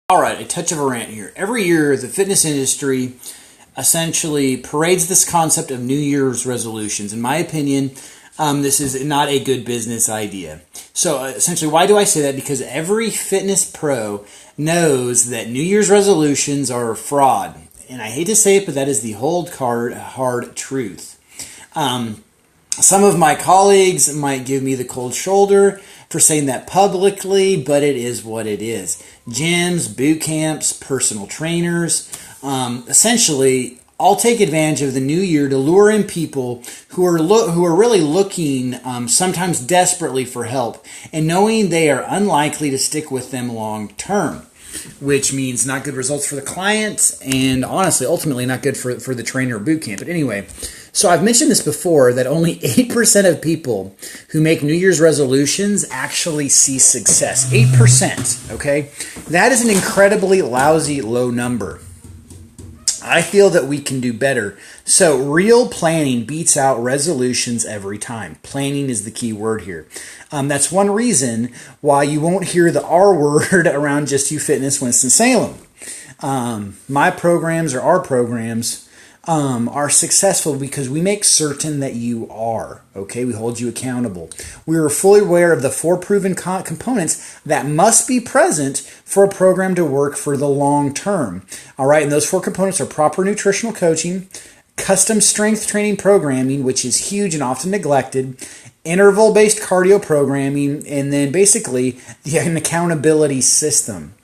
All right, a touch of a rant here. Every year, the fitness industry essentially parades this concept of New Year's resolutions. In my opinion, this is not a good business idea. So essentially, why do I say that? Because every fitness pro knows that New Year's resolutions are a fraud. And I hate to say it, but that is the hard truth. Some of my colleagues might give me the cold shoulder for saying that publicly, but it is what it is. Gyms, boot camps, personal trainers, essentially all take advantage of the new year to lure in people who are really looking, sometimes desperately, for help, and knowing they are unlikely to stick with them long term, which means not good results for the client and honestly, ultimately not good for the trainer or boot camp. But anyway, so I've mentioned this before that only 8% of people who make New Year's resolutions actually see success. 8%, okay? That is an incredibly lousy low number. I feel that we can do better. So real planning beats out resolutions every time. Planning is the key word here. That's one reason why you won't hear the R word around Just You Fitness Winston-Salem. My programs or our programs are successful because we make certain that you are, okay? We hold you accountable. We are fully aware of the 4 proven components that must be present for a program to work for the long term, all right? And those 4 components are proper nutritional coaching, custom strength training programming, which is huge and often neglected, interval-based cardio programming, and then basically an accountability system.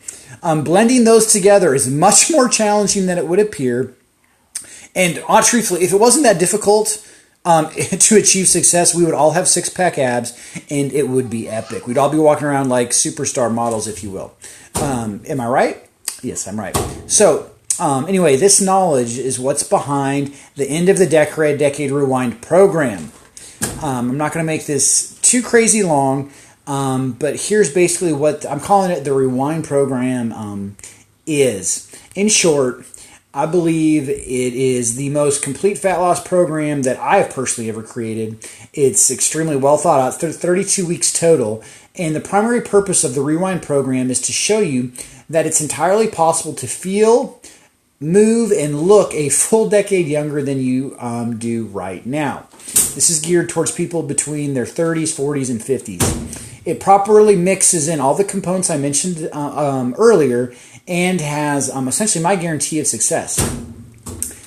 Blending those together is much more challenging than it would appear. And truthfully, if it wasn't that difficult to achieve success, we would all have 6-pack abs, and it would be epic. We'd all be walking around like superstar models, if you will. Am I right? Yes, I'm right. So anyway, this knowledge is what's behind the End of the Decade Rewind program. I'm not going to make this too crazy long, but here's basically what I'm calling it. The Rewind program is. In short, I believe it is the most complete fat loss program that I have personally ever created. It's extremely well thought out, 32 weeks total. And the primary purpose of the Rewind program is to show you that it's entirely possible to feel, move, and look a full decade younger than you do right now. This is geared towards people between their 30s, 40s, and 50s. It properly mixes in all the components I mentioned earlier and has essentially my guarantee of success.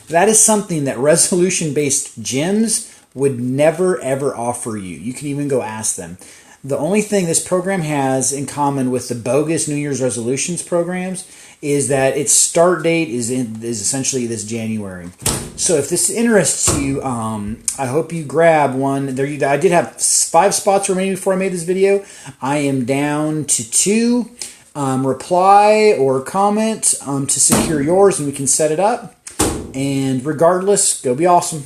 That is something that resolution-based gyms would never, ever offer you. You can even go ask them. The only thing this program has in common with the bogus New Year's resolutions programs is that its start date is essentially this January. So if this interests you, I hope you grab one. I did have 5 spots remaining before I made this video. I am down to 2. Reply or comment to secure yours, and we can set it up. And regardless, go be awesome.